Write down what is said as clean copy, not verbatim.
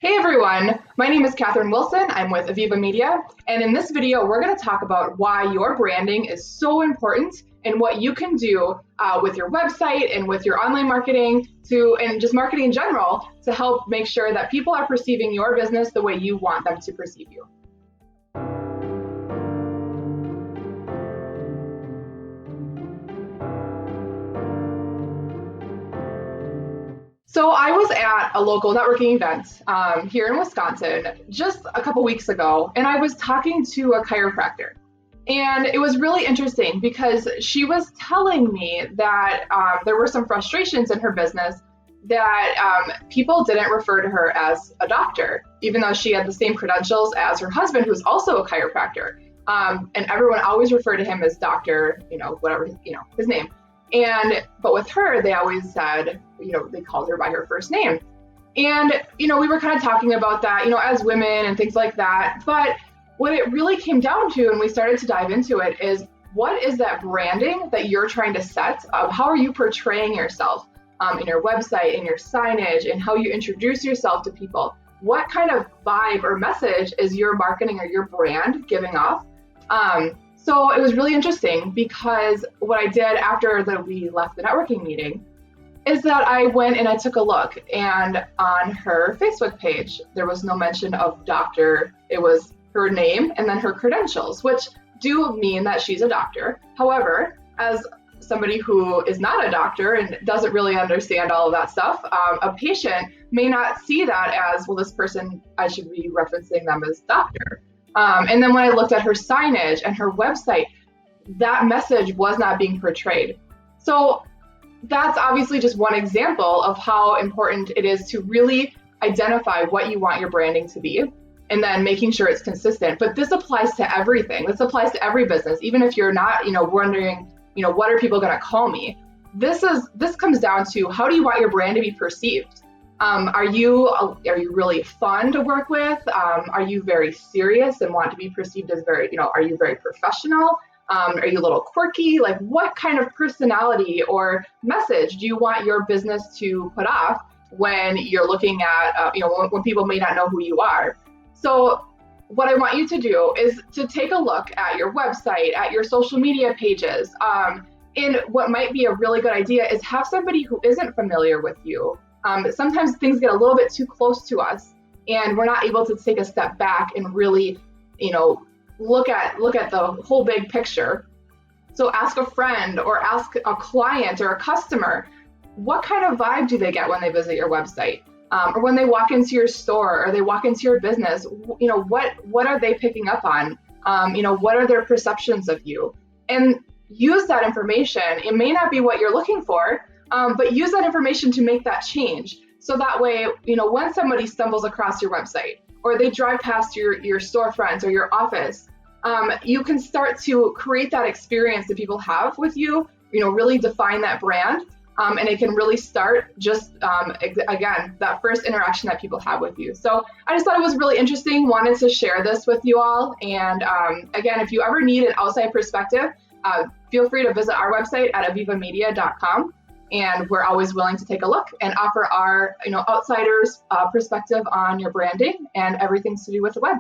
Hey everyone, my name is Catherine Wilson. I'm with Eviva Media, and in this video, we're going to talk about why your branding is so important and what you can do with your website and with your online marketing and just marketing in general to help make sure that people are perceiving your business the way you want them to perceive you. So I was at a local networking event here in Wisconsin just a couple weeks ago, and I was talking to a chiropractor. And it was really interesting because she was telling me that there were some frustrations in her business that people didn't refer to her as a doctor, even though she had the same credentials as her husband, who's also a chiropractor. And everyone always referred to him as doctor, whatever, his name. But with her, they always said, they called her by her first name. And, we were kind of talking about that, as women and things like that. But what it really came down to, and we started to dive into it, is what is that branding that you're trying to set? How are you portraying yourself in your website, in your signage, and how you introduce yourself to people? What kind of vibe or message is your marketing or your brand giving off? So it was really interesting because what I did after we left the networking meeting is that I went and I took a look, and on her Facebook page, there was no mention of doctor. It was her name and then her credentials, which do mean that she's a doctor. However, as somebody who is not a doctor and doesn't really understand all of that stuff, a patient may not see that as, well, this person, I should be referencing them as doctor. And then when I looked at her signage and her website, that message was not being portrayed. So that's obviously just one example of how important it is to really identify what you want your branding to be and then making sure it's consistent. But this applies to everything. This applies to every business, even if you're not, wondering, what are people going to call me? This comes down to, how do you want your brand to be perceived? Are you really fun to work with? Are you very serious and want to be perceived as are you very professional? Are you a little quirky? Like, what kind of personality or message do you want your business to put off when you're looking at, when people may not know who you are? So what I want you to do is to take a look at your website, at your social media pages. And what might be a really good idea is have somebody who isn't familiar with you. Sometimes things get a little bit too close to us and we're not able to take a step back and really, look at the whole big picture. So ask a friend or ask a client or a customer, what kind of vibe do they get when they visit your website? Or when they walk into your store or they walk into your business, what are they picking up on? What are their perceptions of you? And use that information. It may not be what you're looking for, but use that information to make that change. So that way, when somebody stumbles across your website or they drive past your storefront or your office, you can start to create that experience that people have with you, really define that brand. And it can really start just, again, that first interaction that people have with you. So I just thought it was really interesting, wanted to share this with you all. And again, if you ever need an outside perspective, feel free to visit our website at evivamedia.com. And we're always willing to take a look and offer our, outsiders' perspective on your branding and everything to do with the web.